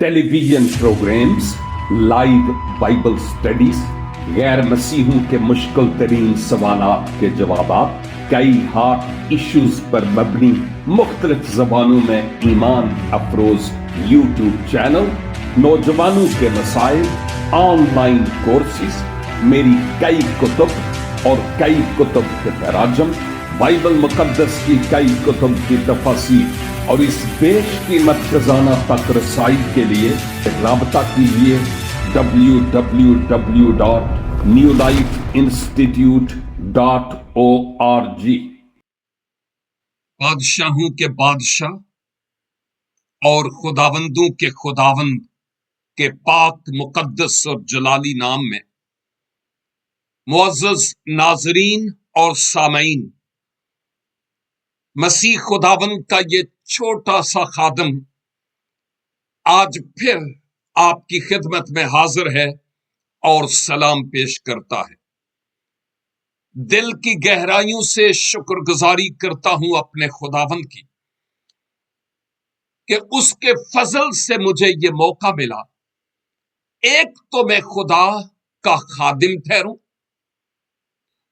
Television programmes, live Bible studies, गैर मसीहों के मुश्किल तरीन सवालात के जवाब, कई हॉट इश्यूज पर मबनी मुख्तलिफ जबानों में ईमान अफरोज यूट्यूब चैनल, नौजवानों के मसाइल, ऑनलाइन कोर्सेज, मेरी कई कुतुब और कई कुतुब के तराजम, बाइबल मुकद्दस की कई कुतुब की तफसीर और इस बेशकीमत खजाना तक रसाई के लिए राबता कीजिए www.newlifeinstitute.org। बादशाहों के बादशाह और खुदावंदों के खुदावंद के पाक मुकद्दस और जलाली नाम में मुअज़्ज़ज़ नाज़रीन और सामईन, मसीह खुदावंद का ये छोटा सा खादम आज फिर आपकी खिदमत में हाजिर है और सलाम पेश करता है। दिल की गहराइयों से शुक्रगुजारी करता हूं अपने खुदावंद की कि उसके फजल से मुझे ये मौका मिला, एक तो मैं खुदा का खादिम ठहरूं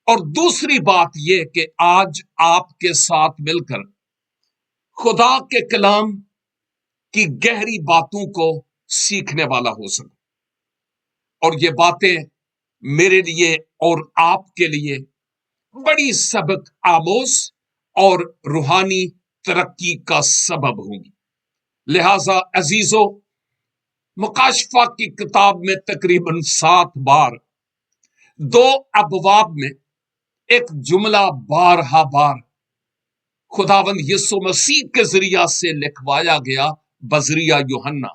और दूसरी बात यह कि आज आपके साथ मिलकर खुदा के कलाम की गहरी बातों को सीखने वाला हो सकूं और ये बातें मेरे लिए और आपके लिए बड़ी सबक आमोज और रूहानी तरक्की का सबब होंगी। लिहाजा अजीजो, मुकाशफा की किताब में तकरीबन 7 बार 2 अबवाब में एक जुमला बारहा बार खुदावंद यीशु मसीह के जरिया से लिखवाया गया बजरिया यूहन्ना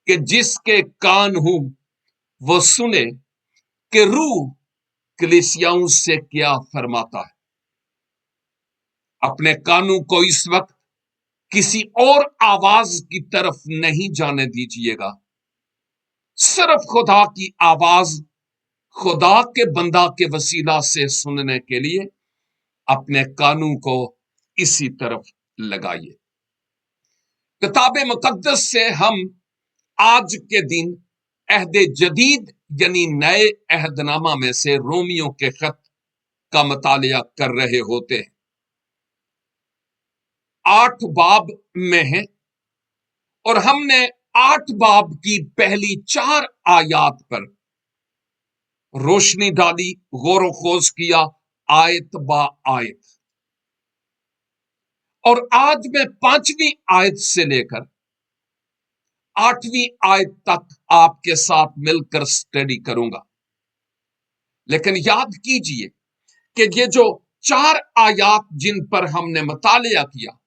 कि जिसके कान हो वो सुने कि रूह कलीसियाओं से क्या फरमाता है। अपने कानों को इस वक्त किसी और आवाज की तरफ नहीं जाने दीजिएगा, सिर्फ खुदा की आवाज खुदा के बंदा के वसीला से सुनने के लिए अपने कानों को इसी तरफ लगाइए। किताब मुकद्दस से हम आज के दिन अहद जदीद यानी नए अहदनामा में से रोमियो के खत का मुतालिया कर रहे होते हैं। 8 बाब में है और हमने 8 बाब की पहली 4 आयात पर रोशनी डाली, गौर खोज किया आयत बा आयत, और आज मैं 5वीं आयत से लेकर 8वीं आयत तक आपके साथ मिलकर स्टडी करूंगा। लेकिन याद कीजिए कि ये जो 4 आयात जिन पर हमने मुतालिया किया,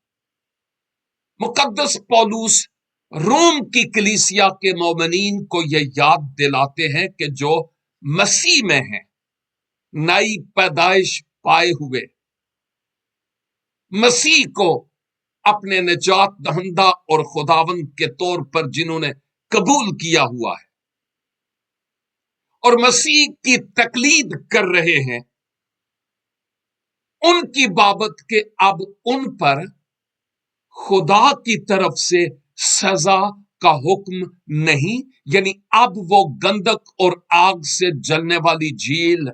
मुकद्दस पौलुस रोम की कलीसिया के मोमिनीन को यह याद दिलाते हैं कि जो मसीह में है, नई पैदाइश पाए हुए, मसीह को अपने निजात दहंदा और खुदावंद के तौर पर जिन्होंने कबूल किया हुआ है और मसीह की तकलीद कर रहे हैं, उनकी बाबत के अब उन पर खुदा की तरफ से सजा का हुक्म नहीं, यानी अब वो गंधक और आग से जलने वाली झील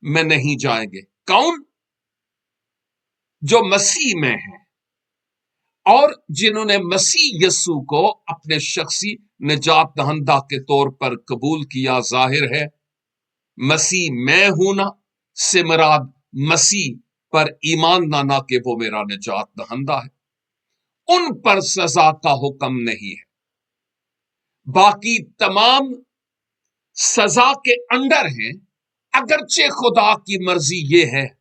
में नहीं जाएंगे। कौन? जो मसीह में है और जिन्होंने मसीह यीशु को अपने शख्सी निजात दहंदा के तौर पर कबूल किया। जाहिर है मसीह में होना से मुराद मसीह पर ईमान लाना कि वो मेरा निजात दहंदा है, उन पर सजा का हुक्म नहीं है। बाकी तमाम सजा के अंडर हैं, अगरचे खुदा की मर्जी ये है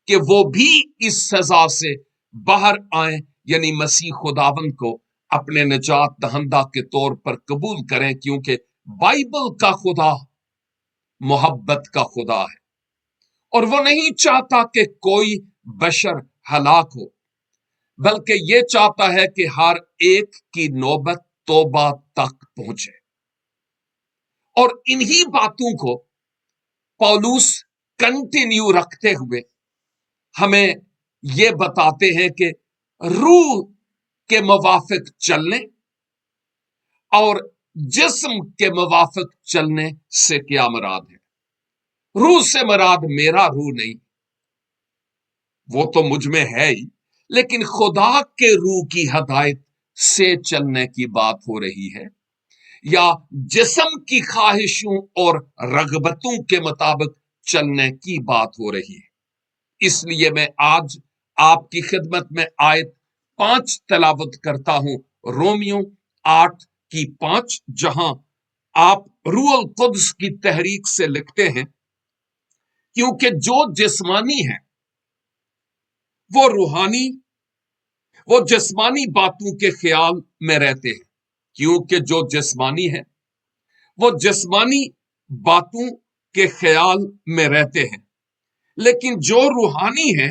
कि वो भी इस सजा से बाहर आए, यानी मसीह खुदावंद को अपने निजात दहंदा के तौर पर कबूल करें, क्योंकि बाइबल का खुदा मोहब्बत का खुदा है और वो नहीं चाहता कि कोई बशर हलाक हो, बल्कि ये चाहता है कि हर एक की नौबत तौबा तक पहुंचे। और इन्हीं बातों को पौलुस कंटिन्यू रखते हुए हमें यह बताते हैं कि रूह के मुवाफिक चलने اور जिस्म के मुवाफिक चलने से क्या मुराद है? रूह से मुराद मेरा रूह नहीं, वो तो मुझ में है ही, लेकिन खुदा के रूह की हदायत से चलने की बात हो रही है, या जिस्म की ख्वाहिशों और रगबतों के मुताबिक चलने की बात हो रही है। इसलिए मैं आज आपकी खिदमत में आयत 5 तलावत करता हूं, रोमियो 8:5, जहां आप रूहुल कुद्स की तहरीक से लिखते हैं, क्योंकि जो जिस्मानी है वो जिस्मानी बातों के ख्याल में रहते हैं, क्योंकि जो जिस्मानी है वो जिस्मानी बातों के ख्याल में रहते हैं, लेकिन जो रूहानी है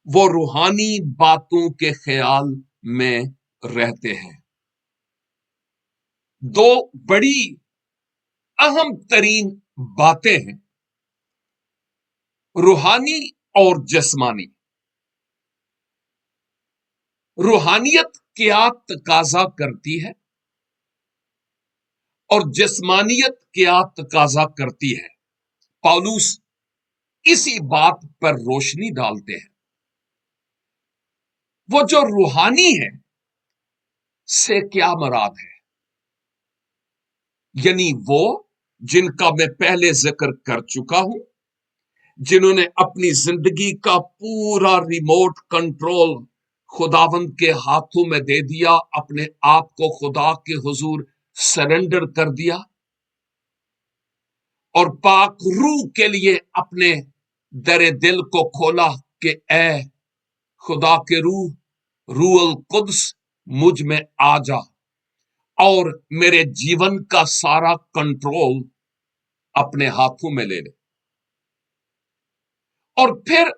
वो रूहानी बातों के ख्याल में रहते हैं। दो बड़ी अहम तरीन बातें हैं, रूहानी और जिस्मानी। रूहानियत क्या तकाजा करती है और जिस्मानियत क्या तकाजा करती है, पौलुस इसी बात पर रोशनी डालते हैं। वो जो रूहानी है से क्या मुराद है, यानी वो जिनका मैं पहले जिक्र कर चुका हूं, जिन्होंने अपनी जिंदगी का पूरा रिमोट कंट्रोल खुदावंद के हाथों में दे दिया, अपने आप को खुदा के हुजूर सरेंडर कर दिया और पाक रूह के लिए अपने दरे दिल को खोला कि ए खुदा के रूहुल कुद्स मुझ में आ जा और मेरे जीवन का सारा कंट्रोल अपने हाथों में ले ले। और फिर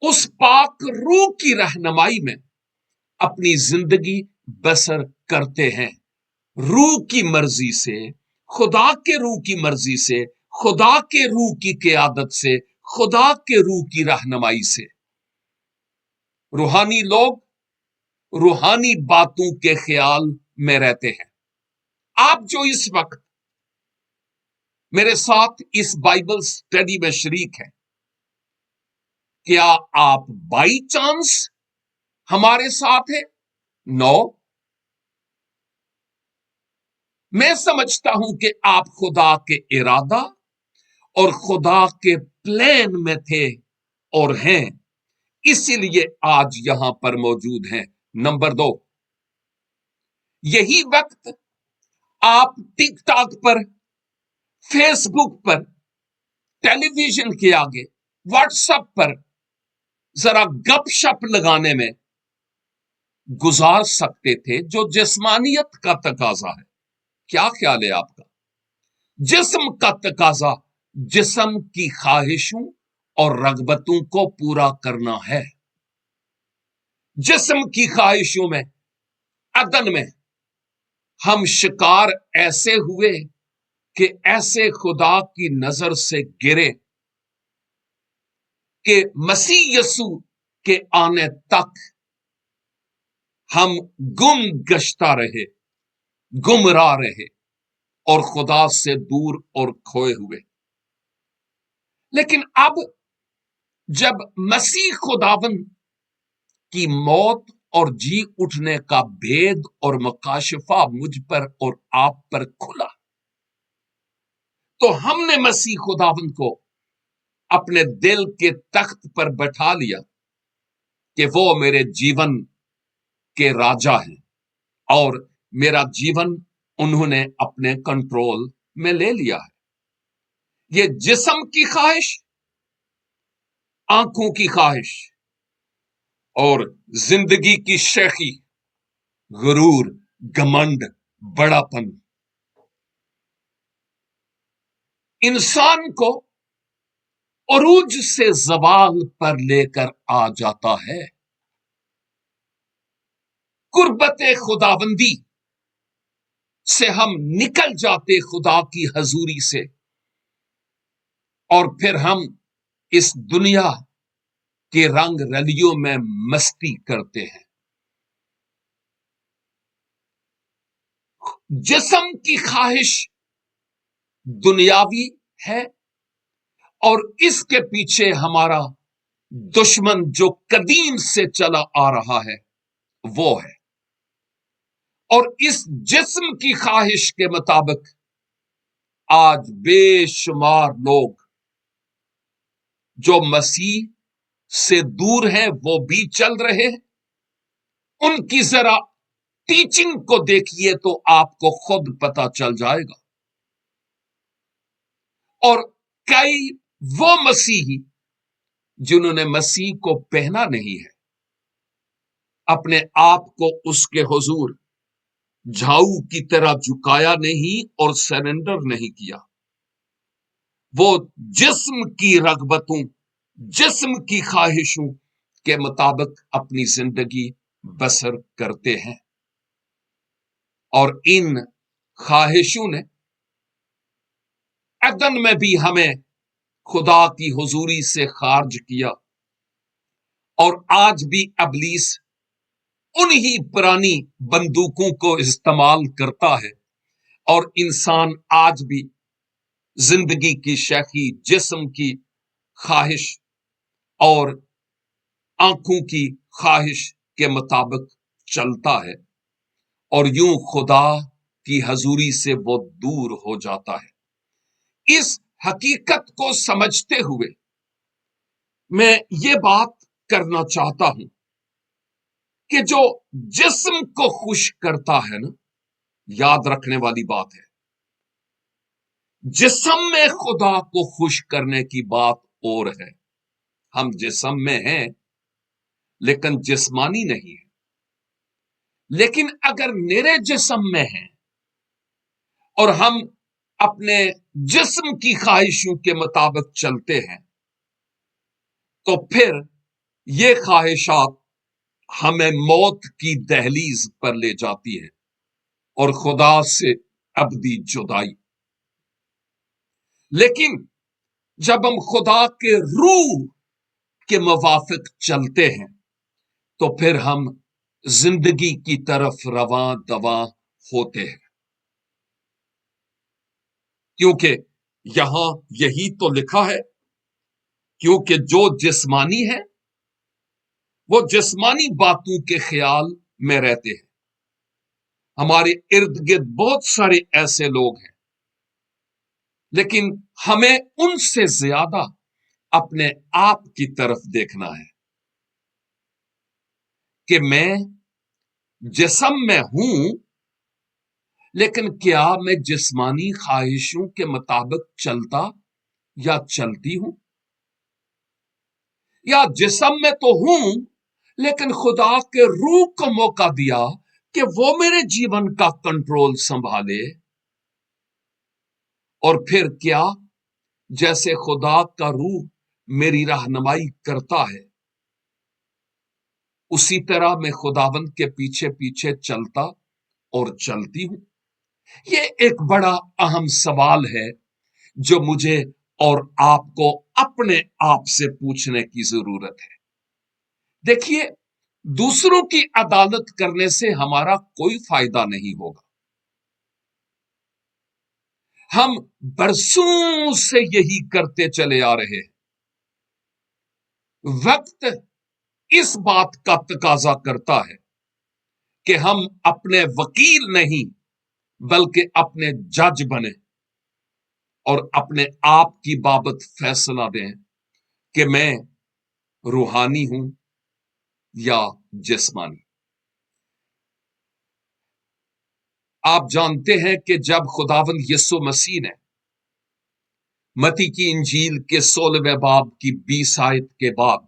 उस पाक रूह की रहनुमाई में अपनी जिंदगी बसर करते हैं, रूह की मर्जी से, खुदा के रूह की मर्जी से, खुदा के रूह की क़ियादत से, खुदा के रूह की रहनुमाई से। रूहानी लोग रूहानी बातों के ख्याल में रहते हैं। आप जो इस वक्त मेरे साथ इस बाइबल स्टडी में शरीक हैं, क्या आप बाई चांस हमारे साथ हैं? नो, मैं समझता हूं कि आप खुदा के इरादा और खुदा के प्लान में थे और हैं, इसीलिए आज यहां पर मौजूद हैं। नंबर 2, यही वक्त आप टिकटॉक पर, फेसबुक पर, टेलीविजन के आगे, व्हाट्सएप पर जरा गपशप लगाने में गुजार सकते थे, जो जिस्मानियत का तकाजा है। क्या ख्याल है आपका? जिस्म का तकाजा जिस्म की ख्वाहिशों और रगबतों को पूरा करना है। जिस्म की ख्वाहिशों में, अदन में हम शिकार ऐसे हुए कि ऐसे खुदा की नजर से गिरे कि मसीह यसू के आने तक हम गुम गश्ता रहे, गुमराह रहे और खुदा से दूर और खोए हुए। लेकिन अब जब मसीह खुदावन की मौत और जी उठने का भेद और मकाशफा मुझ पर और आप पर खुला, तो हमने मसीह खुदावन को अपने दिल के तख्त पर बैठा लिया कि वो मेरे जीवन के राजा हैं और मेरा जीवन उन्होंने अपने कंट्रोल में ले लिया है। ये जिस्म की ख्वाहिश, आंखों की ख्वाहिश और जिंदगी की शेखी, गुरूर, घमंड, बड़ापन इंसान को उरूज से जवाल पर लेकर आ जाता है। कुर्बत खुदाबंदी से हम निकल जाते खुदा की हजूरी से, और फिर हम इस दुनिया के रंग रलियों में मस्ती करते हैं। जिस्म की ख्वाहिश दुनियावी है और इसके पीछे हमारा दुश्मन जो कदीम से चला आ रहा है वो है। और इस जिस्म की ख्वाहिश के मुताबिक आज बेशुमार लोग जो मसीह से दूर हैं वो भी चल रहे हैं। उनकी जरा टीचिंग को देखिए तो आपको खुद पता चल जाएगा। और कई वो मसीही जिन्होंने मसीह को पहना नहीं है, अपने आप को उसके हुजूर झाऊ की तरह झुकाया नहीं और सरेंडर नहीं किया, वो जिस्म की रगबतों, जिस्म की ख्वाहिशों के मुताबिक अपनी जिंदगी बसर करते हैं। और इन ख्वाहिशों ने अदन में भी हमें खुदा की हुजूरी से खारिज किया और आज भी इब्लीस उन्हीं पुरानी बंदूकों को इस्तेमाल करता है और इंसान आज भी जिंदगी की शैखी, जिस्म की ख्वाहिश और आंखों की ख्वाहिश के मुताबिक चलता है और यूं खुदा की हजूरी से वो दूर हो जाता है। इस हकीकत को समझते हुए मैं ये बात करना चाहता हूं कि जो जिस्म को खुश करता है ना, याद रखने वाली बात है, जिस्म में खुदा को खुश करने की बात और है। हम जिस्म में हैं लेकिन जिस्मानी नहीं है। लेकिन अगर मेरे जिस्म में हैं और हम अपने जिस्म की ख्वाहिशों के मुताबिक चलते हैं तो फिर ये ख्वाहिशात हमें मौत की दहलीज पर ले जाती है और खुदा से अबदी जुदाई। लेकिन जब हम खुदा के रूह के मुवाफिक चलते हैं तो फिर हम जिंदगी की तरफ रवां दवा होते हैं, क्योंकि यहां यही तो लिखा है, क्योंकि जो जिस्मानी है वो जिस्मानी बातों के ख्याल में रहते हैं। हमारे इर्द गिर्द बहुत सारे ऐसे लोग हैं, लेकिन हमें उनसे ज्यादा अपने आप की तरफ देखना है कि मैं जिस्म में हूं, लेकिन क्या मैं जिस्मानी ख्वाहिशों के मुताबिक चलता या चलती हूं, या जिस्म में तो हूं लेकिन खुदा के रूह को मौका दिया कि वो मेरे जीवन का कंट्रोल संभाले। और फिर क्या, जैसे खुदा का रूह मेरी रहनुमाई करता है उसी तरह मैं खुदावंद के पीछे पीछे चलता और चलती हूं। ये एक बड़ा अहम सवाल है जो मुझे और आपको अपने आप से पूछने की जरूरत है। देखिए, दूसरों की अदालत करने से हमारा कोई फायदा नहीं होगा। हम बरसों से यही करते चले आ रहे हैं। वक्त इस बात का तकाजा करता है कि हम अपने वकील नहीं बल्कि अपने जज बने और अपने आप की बाबत फैसला दें कि मैं रूहानी हूं या जिस्मानी। आप जानते हैं कि जब खुदावंद यीशु मसीह ने मती की इंजील के 16वें बाब की 20 आयत के बाद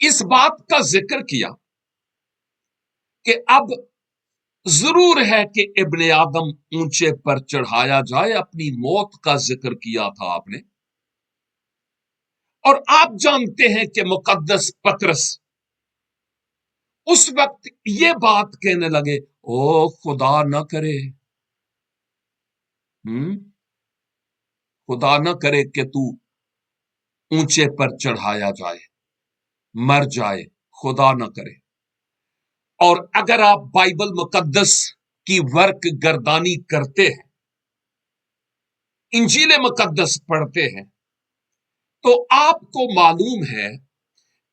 इस बात का जिक्र किया कि अब जरूर है कि इब्ने आदम ऊंचे पर चढ़ाया जाए, अपनी मौत का जिक्र किया था आपने। और आप जानते हैं कि मुकद्दस पतरस उस वक्त ये बात कहने लगे, ओ खुदा न करे, खुदा न करे कि तू ऊंचे पर चढ़ाया जाए, मर जाए, खुदा न करे। اور اگر آپ بائبل مقدس کی ورق گردانی کرتے ہیں، انجیل مقدس پڑھتے ہیں، تو آپ کو معلوم ہے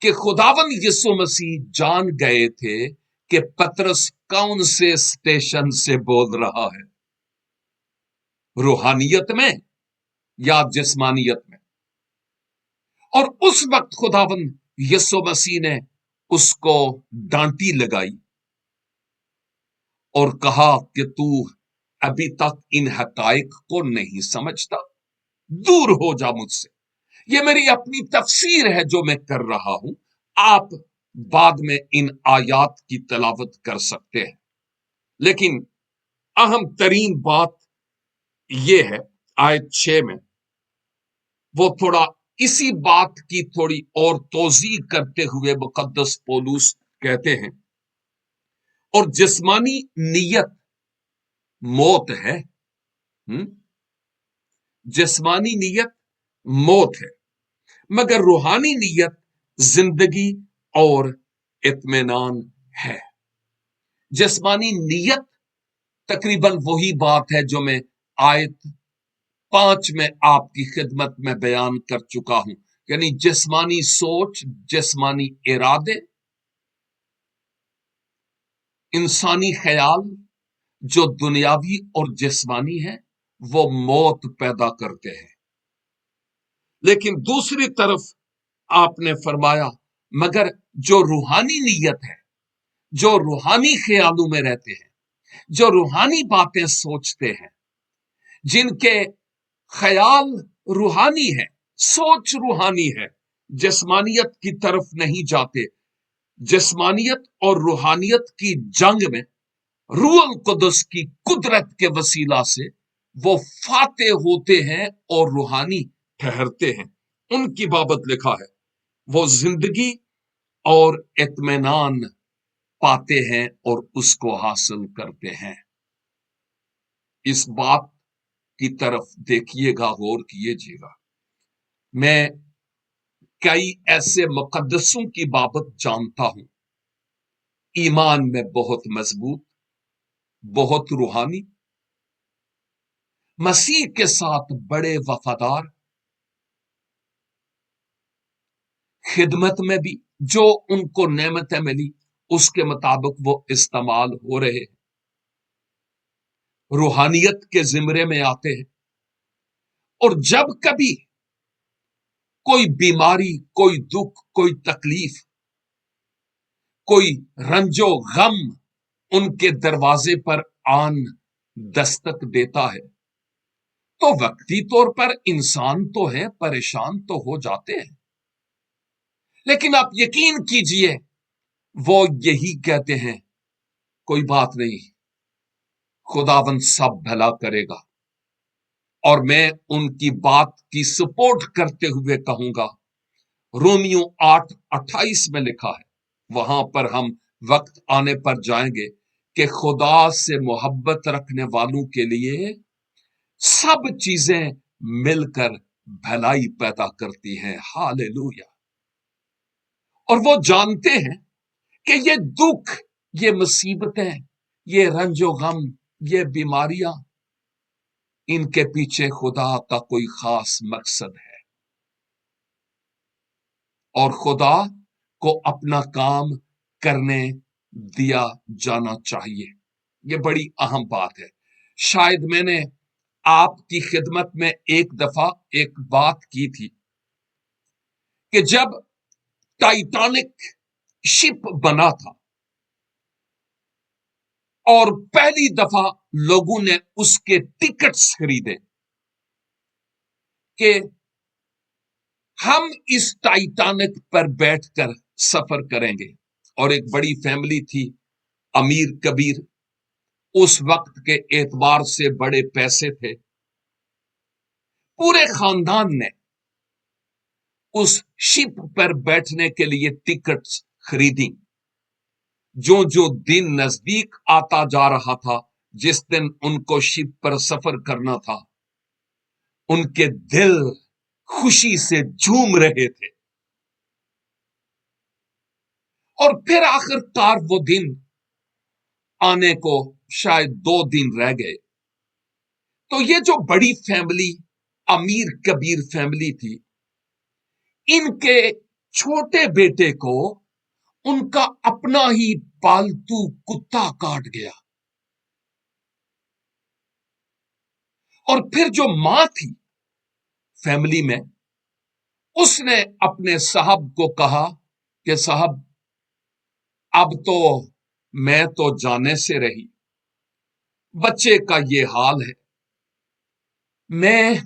کہ خداوند یسوع مسیح جان گئے تھے کہ پترس کون سے اسٹیشن سے بول رہا ہے، روحانیت میں یا جسمانیت میں۔ اور اس وقت خداوند یسوع مسیح نے اس کو ڈانٹی لگائی اور کہا کہ تو ابھی تک ان حقائق کو نہیں سمجھتا، دور ہو جا مجھ سے۔ یہ میری اپنی تفسیر ہے جو میں کر رہا ہوں، آپ بعد میں ان آیات کی تلاوت کر سکتے ہیں، لیکن اہم ترین بات یہ ہے آیت 6 میں، وہ تھوڑا اسی بات کی تھوڑی اور توضیح کرتے ہوئے مقدس پولس کہتے ہیں، اور جسمانی نیت موت ہے، جسمانی نیت موت ہے، مگر روحانی نیت زندگی اور اطمینان ہے۔ جسمانی نیت تقریباً وہی بات ہے جو میں آیت 5 میں آپ کی خدمت میں بیان کر چکا ہوں، یعنی جسمانی سوچ، جسمانی ارادے، انسانی خیال جو دنیاوی اور جسمانی ہے وہ موت پیدا کرتے ہیں۔ لیکن دوسری طرف آپ نے فرمایا مگر جو روحانی نیت ہے، جو روحانی خیالوں میں رہتے ہیں، جو روحانی باتیں سوچتے ہیں، جن کے خیال روحانی ہے، سوچ روحانی ہے، جسمانیت کی طرف نہیں جاتے، جسمانیت اور روحانیت کی جنگ میں روح القدس کی قدرت کے وسیلہ سے وہ فاتح ہوتے ہیں اور روحانی ٹھہرتے ہیں۔ ان کی بابت لکھا ہے وہ زندگی اور اطمینان پاتے ہیں اور اس کو حاصل کرتے ہیں۔ اس بات کی طرف دیکھیے گا، غور کیجیے گا۔ میں کئی ایسے مقدسوں کی بابت جانتا ہوں، ایمان میں بہت مضبوط، بہت روحانی، مسیح کے ساتھ بڑے وفادار، خدمت میں بھی جو ان کو نعمتیں ملی اس کے مطابق وہ استعمال ہو رہے ہیں، روحانیت کے زمرے میں آتے ہیں، اور جب کبھی کوئی بیماری، کوئی دکھ، کوئی تکلیف، کوئی رنج و غم ان کے دروازے پر آن دستک دیتا ہے تو وقتی طور پر انسان تو ہے، پریشان تو ہو جاتے ہیں، لیکن آپ یقین کیجئے وہ یہی کہتے ہیں کوئی بات نہیں، خداوند سب بھلا کرے گا۔ اور میں ان کی بات کی سپورٹ کرتے ہوئے کہوں گا، رومیو 8:28 میں لکھا ہے، وہاں پر ہم وقت آنے پر جائیں گے کہ خدا سے محبت رکھنے والوں کے لیے سب چیزیں مل کر بھلائی پیدا کرتی ہیں۔ ہاللیلویا۔ اور وہ جانتے ہیں کہ یہ دکھ، یہ مصیبتیں، یہ رنج و غم، یہ بیماریاں، ان کے پیچھے خدا کا کوئی خاص مقصد ہے، اور خدا کو اپنا کام کرنے دیا جانا چاہیے۔ یہ بڑی اہم بات ہے۔ شاید میں نے آپ کی خدمت میں ایک دفعہ ایک بات کی تھی کہ جب ٹائٹینک شپ بنا تھا اور پہلی دفعہ لوگوں نے اس کے ٹکٹس خریدے کہ ہم اس ٹائٹینک پر بیٹھ کر سفر کریں گے، اور ایک بڑی فیملی تھی، امیر کبیر، اس وقت کے اعتبار سے بڑے پیسے تھے، پورے خاندان نے اس شپ پر بیٹھنے کے لیے ٹکٹس خریدی۔ جو جو دن نزدیک آتا جا رہا تھا، جس دن ان کو شپ پر سفر کرنا تھا، ان کے دل خوشی سے جھوم رہے تھے، اور پھر آخر کار وہ دن आने को शायद 2 दिन रह गए। तो ये जो बड़ी फैमिली, अमीर कबीर फैमिली थी, इनके छोटे बेटे को उनका अपना ही पालतू कुत्ता काट गया। और फिर जो मां थी फैमिली में, उसने अपने साहब को कहा कि साहब, अब तो मैं तो जाने से रही, बच्चे का ये हाल है, मैं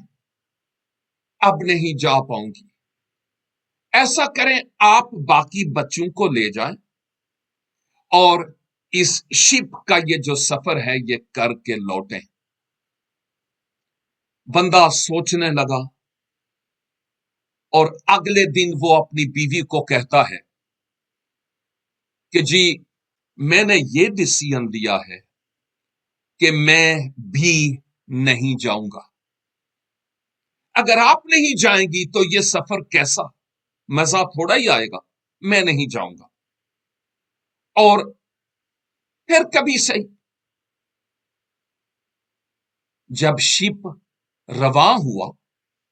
अब नहीं जा पाऊंगी। ऐसा करें, आप बाकी बच्चों को ले जाएं और इस शिप का ये जो सफर है ये करके लौटें। बंदा सोचने लगा और अगले दिन वो अपनी बीवी को कहता है कि जी, मैंने ये डिसीजन लिया है कि मैं भी नहीं जाऊंगा। अगर आप नहीं जाएंगी तो ये सफर कैसा, मजा थोड़ा ही आएगा, मैं नहीं जाऊंगा। और फिर कभी सही, जब शिप रवा हुआ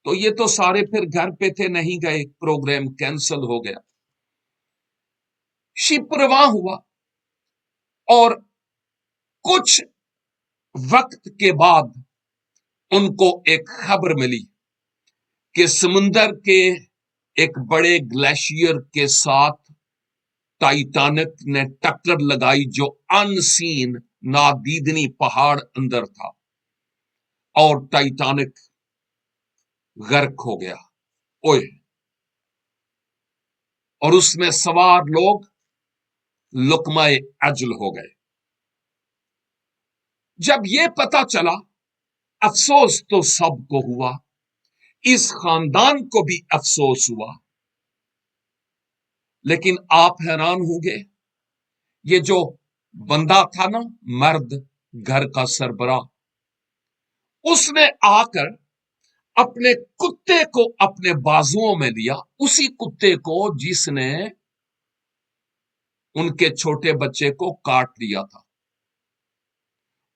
तो ये तो सारे फिर घर पे थे, नहीं गए, प्रोग्राम कैंसिल हो गया। शिप रवा हुआ और कुछ वक्त के बाद उनको एक खबर मिली कि समुंदर के एक बड़े ग्लेशियर के साथ टाइटैनिक ने टक्कर लगाई, जो अनसीन नादीदनी पहाड़ अंदर था, और टाइटैनिक गर्क हो गया। ओए, और उसमें सवार लोग लुकमाए अजल हो गए। जब यह पता चला, अफसोस तो सबको हुआ, इस खानदान को भी अफसोस हुआ। लेकिन आप हैरान होंगे, ये जो बंदा था ना, मर्द, घर का सरबराह, उसने आकर अपने कुत्ते को अपने बाजुओं में लिया, उसी कुत्ते को जिसने उनके छोटे बच्चे को काट दिया था,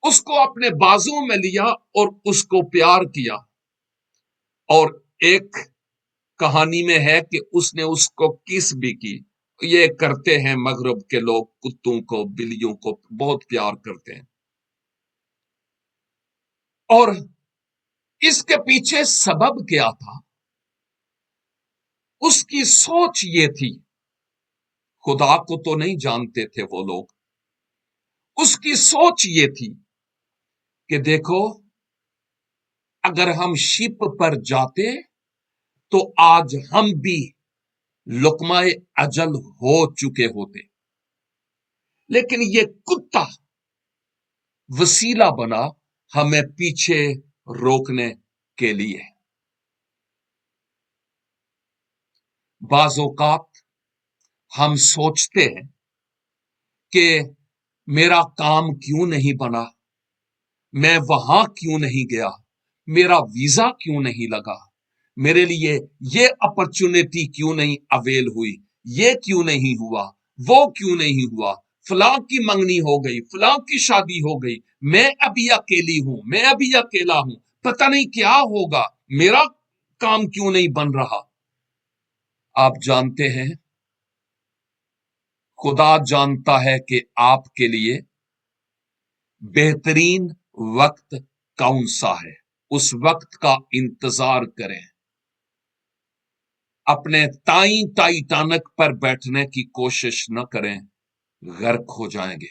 उसको अपने बाजुओं में लिया और उसको प्यार किया। और एक कहानी में है कि उसने उसको किस भी की। ये करते हैं मगरब के लोग, कुत्तों को, बिल्लियों को बहुत प्यार करते हैं। और इसके पीछे सबब क्या था? उसकी सोच ये थी, खुदा को तो नहीं जानते थे वो लोग, उसकी सोच ये थी कि देखो, अगर हम शिप पर जाते तो आज हम भी लुकमाए अजल हो चुके होते। लेकिन ये कुत्ता वसीला बना हमें पीछे रोकने के लिए। बाज़ औक़ात हम सोचते हैं कि मेरा काम क्यों नहीं बना, मैं वहां क्यों नहीं गया, मेरा वीजा क्यों नहीं लगा, मेरे लिए ये अपॉर्चुनिटी क्यों नहीं अवेल हुई, ये क्यों नहीं हुआ, वो क्यों नहीं हुआ, फलां की मंगनी हो गई, फलां की शादी हो गई, मैं अभी अकेली हूं, मैं अभी अकेला हूं, पता नहीं क्या होगा, मेरा काम क्यों नहीं बन रहा। आप जानते हैं, खुदा जानता है कि आपके लिए बेहतरीन वक्त कौन सा है। उस वक्त का इंतजार करें। अपने ताई टाइटैनिक पर बैठने की कोशिश न करें, गर्क हो जाएंगे।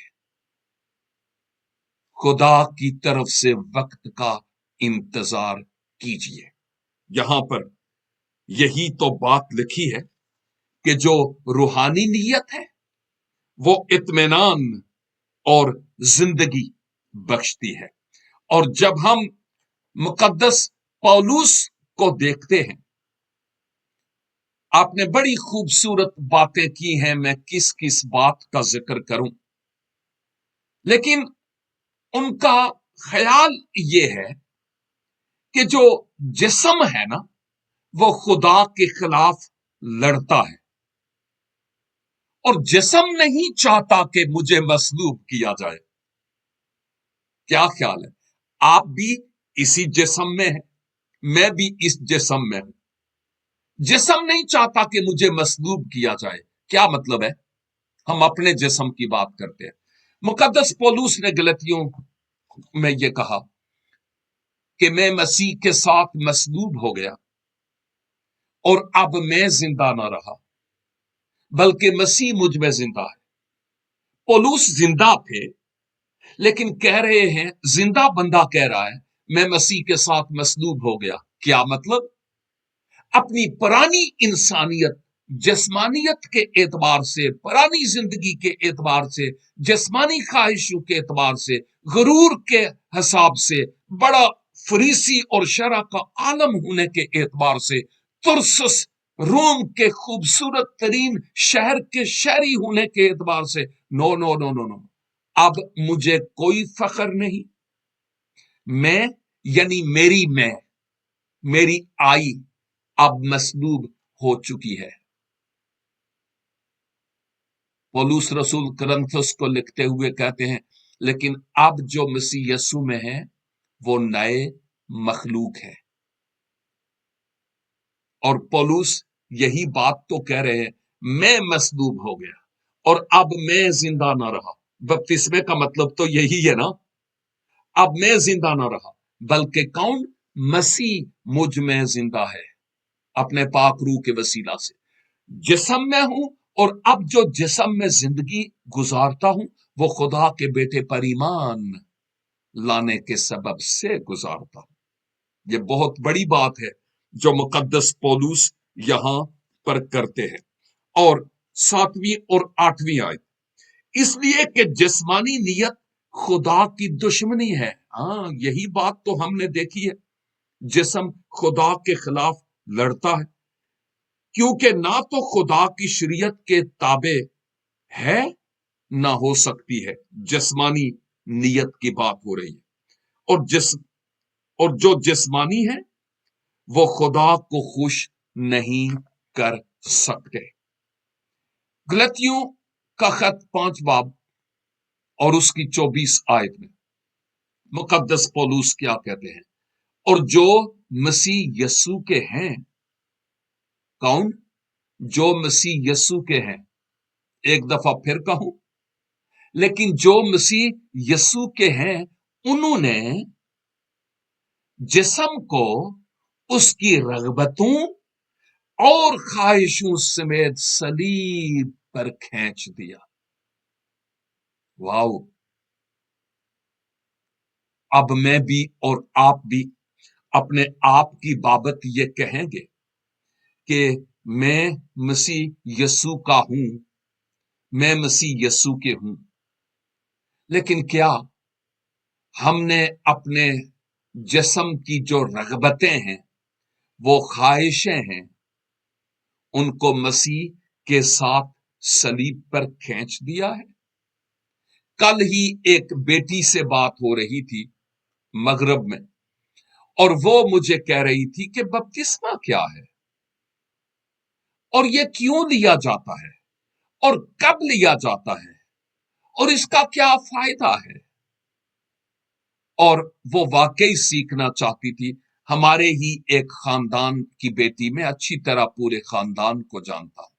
खुदा की तरफ से वक्त का इंतजार कीजिए। यहां पर यही तो बात लिखी है कि जो रूहानी नीयत है वो इत्मीनान और जिंदगी बख्शती है। और जब हम मुकद्दस पौलुस को देखते हैं, आपने बड़ी खूबसूरत बातें की हैं, मैं किस किस बात का जिक्र करूं, लेकिन उनका ख्याल ये है कि जो जिस्म है ना, वो खुदा के खिलाफ लड़ता है, और जिस्म नहीं चाहता कि मुझे मसलूब किया जाए। क्या ख्याल है? आप भी इसी जिस्म में हैं, मैं भी इस जिस्म में हूं। जिस्म नहीं चाहता कि मुझे मसलूब किया जाए। क्या मतलब है? हम अपने जिस्म की बात करते हैं। मुकद्दस पौलुस ने गलतियों में यह कहा कि मैं मसीह के साथ मसलूब हो गया और अब मैं जिंदा ना रहा, बल्कि मसीह मुझ में जिंदा है। पौलुस जिंदा थे, लेकिन कह रहे हैं, जिंदा बंदा कह रहा है, मैं मसीह के साथ मसलूब हो गया। क्या मतलब? अपनी पुरानी इंसानियत, जिस्मानियत के एतबार से, पुरानी जिंदगी के एतबार से, जिस्मानी ख्वाहिशों के एतबार से, गुरूर के हिसाब से, बड़ा फरीसी और शरा का आलम होने के एतबार से, तुरसस रोम के खूबसूरत तरीन शहर के शहरी होने के एतबार से, no no no no no, अब मुझे कोई फख्र नहीं। मैं यानी मेरी आई अब मसलूब हो चुकी है। पौलुस रसूल करंथुस को लिखते हुए कहते हैं, लेकिन अब जो मसीह यस्सु में है वो नए मखलूक है। और पौलुस यही बात तो कह रहे हैं, मैं मसलूब हो गया और अब मैं जिंदा ना रहा। बपतिस्मे का मतलब तो यही है ना, अब मैं जिंदा ना रहा, बल्कि कौन? मसीह मुझ में जिंदा है, अपने पाक रूह के वसीला से। जिस्म में हूं, और अब जो जिस्म में जिंदगी गुजारता हूं वो खुदा के बेटे पर ईमान लाने के सबब से गुजारता हूं। ये बहुत बड़ी बात है जो मुकद्दस पौलुस यहां पर करते हैं। और 7वीं और 8वीं आयत, इसलिए कि जिस्मानी नियत खुदा की दुश्मनी है। हाँ, यही बात तो हमने देखी है। जिस्म खुदा के खिलाफ लड़ता है, क्योंकि ना तो खुदा की शरीयत के ताबे है ना हो सकती है। जिस्मानी नियत की बात हो रही है। और और जो जिस्मानी है वो खुदा को खुश नहीं कर सकते। गलतियों का खत 5 बाब और उसकी 24 आयत में मुकद्दस पौलुस क्या कहते हैं? और जो मसीह यस्सु के हैं, कौन? जो मसीह यस्सु के हैं। एक दफा फिर कहूं, लेकिन जो मसीह यस्सु के हैं उन्होंने जिस्म को उसकी रगबतों और ख्वाहिशों समेत सलीब पर खींच दिया। वाओ! अब मैं भी और आप भी अपने आप की बाबत ये कहेंगे कि मैं मसीह यस्सु का हूं, मैं मसीह यस्सु के हूं। लेकिन क्या हमने अपने जिस्म की जो रगबतें हैं, वो ख्वाहिशें हैं, उनको मसीह के साथ सलीब पर खींच दिया है? कल ही एक बेटी से बात हो रही थी मगरब में, और वो मुझे कह रही थी कि बपतिस्मा क्या है और ये क्यों लिया जाता है और कब लिया जाता है और इसका क्या फायदा है। और वो वाकई सीखना चाहती थी। हमारे ही एक खानदान की बेटी, में अच्छी तरह पूरे खानदान को जानता हूं।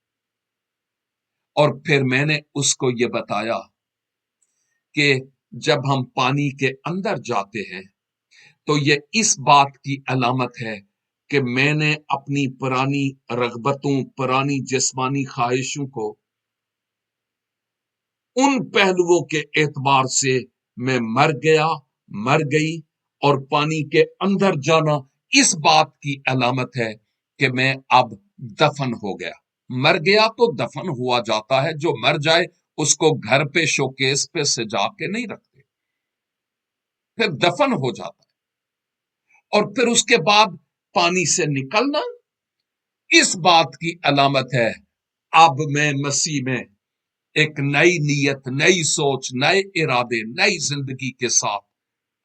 और फिर मैंने उसको ये बताया कि जब हम पानी के अंदर जाते हैं तो ये इस बात की अलामत है कि मैंने अपनी पुरानी रगबतों, पुरानी जिस्मानी ख्वाहिशों को उन पहलुओं के एतबार से मैं मर गई, और पानी के अंदर जाना इस बात की अलामत है कि मैं अब दफन हो गया। मर गया तो दफन हुआ जाता है, जो मर जाए उसको घर पे शोकेस पे सजा के नहीं रखते, फिर दफन हो जाता है। और फिर उसके बाद पानी से निकलना इस बात की अलामत है, अब मैं मसीह में एक नई नीयत, नई सोच, नए इरादे, नई जिंदगी के साथ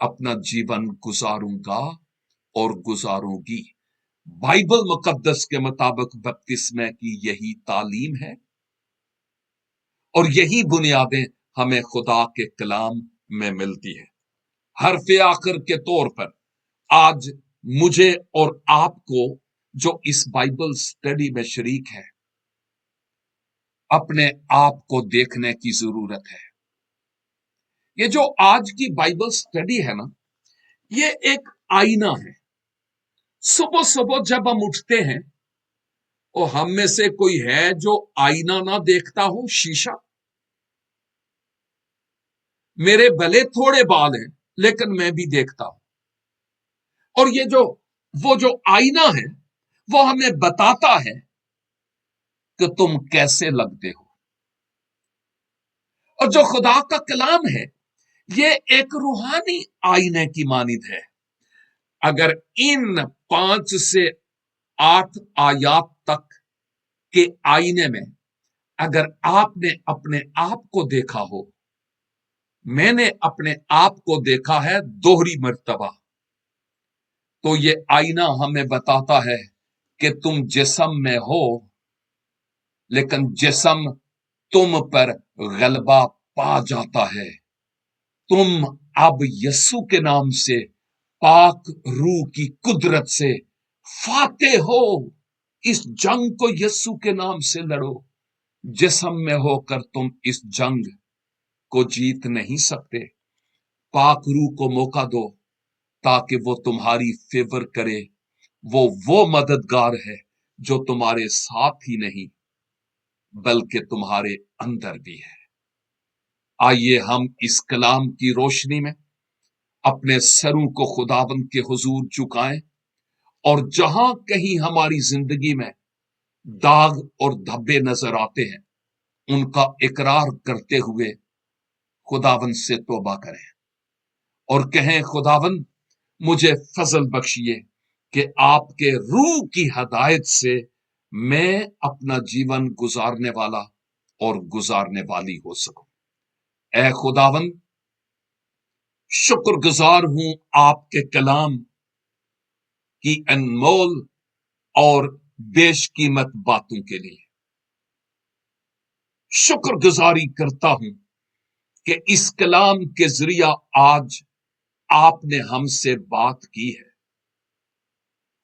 अपना जीवन गुजारूंगा और गुजारूंगी। बाइबल मुकद्दस के मुताबिक बपतिस्मे की यही तालीम है और यही बुनियादें हमें खुदा के कलाम में मिलती है। हरफ आखिर के तौर पर आज मुझे और आपको जो इस बाइबल स्टडी में शरीक है, अपने आप को देखने की जरूरत है। ये जो आज की बाइबल स्टडी है ना, ये एक आईना है। सुबह सुबह जब हम उठते हैं, और हम में से कोई है जो आईना ना देखता हो, शीशा? मेरे भले थोड़े बाल हैं, लेकिन मैं भी देखता हूं। और ये जो वो जो आईना है, वो हमें बताता है कि तुम कैसे लगते हो। और जो खुदा का कलाम है, ये एक रूहानी आईने की मानिद है। अगर इन 5 से 8 आयात तक के आईने में अगर आपने अपने आप को देखा हो, मैंने अपने आप को देखा है दोहरी मर्तबा, तो ये आईना हमें बताता है कि तुम जिस्म में हो, लेकिन जिस्म तुम पर गलबा पा जाता है। तुम अब यस्सु के नाम से, पाक रूह की कुदरत से फाते हो। इस जंग को यस्सु के नाम से लड़ो। जिस्म में होकर तुम इस जंग को जीत नहीं सकते। पाक रूह को मौका दो ताकि वो तुम्हारी फेवर करे। वो मददगार है जो तुम्हारे साथ ही नहीं बल्कि तुम्हारे अंदर भी है। आइए हम इस कलाम की रोशनी में अपने सरों को खुदावंद के हुजूर झुकाएं, और जहां कहीं हमारी जिंदगी में दाग और धब्बे नजर आते हैं, उनका इकरार करते हुए खुदावंद से तौबा करें और कहें, खुदावंद मुझे फजल बख्शिए कि आपके रूह की हदायत से मैं अपना जीवन गुजारने वाला और गुजारने वाली हो सकूं। ऐ खुदावंद, शुक्रगुजार हूं आपके कलाम की अनमोल और बेशकीमत बातों के लिए। शुक्रगुजारी करता हूं कि इस कलाम के जरिया आज आपने हमसे बात की है।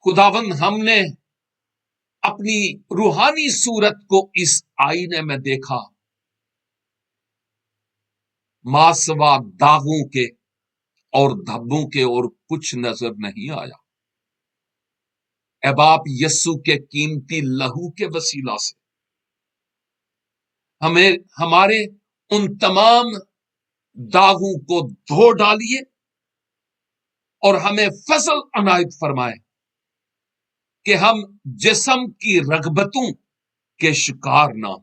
खुदावंद, हमने अपनी रूहानी सूरत को इस आईने में देखा, मासवा दागों के और धब्बों के और कुछ नजर नहीं आया। ए बाप, यस्सु के कीमती लहू के वसीला से हमें हमारे उन तमाम दागों को धो डालिए और हमें फजल अनायत फरमाए कि हम जिस्म की रगबतों के शिकार ना हो।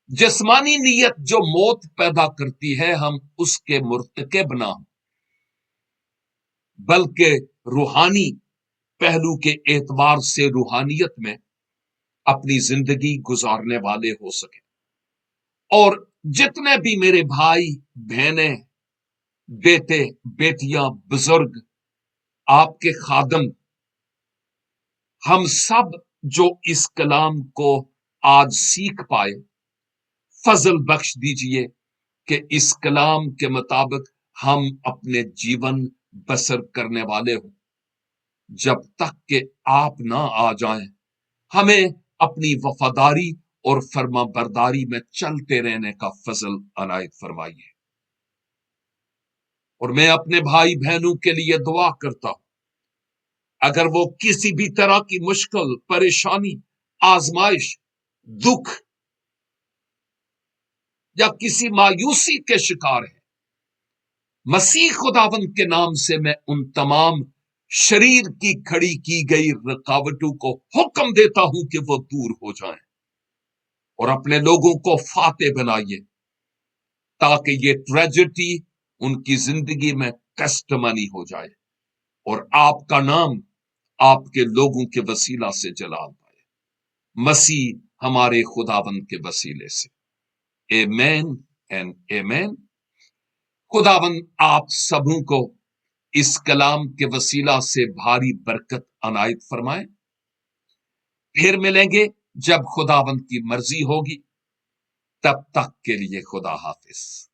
जिस्मानी नीयत जो मौत पैदा करती है, हम उसके मुर्तकिब ना हो, बल्कि रूहानी पहलू के एतबार से रूहानियत में अपनी जिंदगी गुजारने वाले हो सके। और जितने भी मेरे भाई बहनें, बेटे बेटियां, बुजुर्ग, आपके खादम, हम सब जो इस कलाम को आज सीख पाए, फजल बख्श दीजिए कि इस कलाम के मुताबिक हम अपने जीवन बसर करने वाले हों, जब तक कि आप ना आ जाएं। हमें अपनी वफादारी और फर्मा बरदारी में चलते रहने का फजल अनायत फरमाइए। और मैं अपने भाई बहनों के लिए दुआ करता हूं, अगर वो किसी भी तरह की मुश्किल, परेशानी, आजमाइश, दुख या किसी मायूसी के शिकार है, मसीह खुदावंद के नाम से मैं उन तमाम शरीर की खड़ी की गई रुकावटों को हुक्म देता हूं कि वो दूर हो जाएं, और अपने लोगों को फाते बनाइए ताकि ये ट्रेजेडी उनकी जिंदगी में टेस्टमनी हो जाए और आपका नाम आपके लोगों के वसीला से जलाल पाए, मसीह हमारे खुदावंद के वसीले से। आमेन एंड आमेन। खुदावंद आप सबों को इस कलाम के वसीला से भारी बरकत अनायत फरमाए। फिर मिलेंगे जब खुदावंद की मर्जी होगी। तब तक के लिए खुदा हाफिज।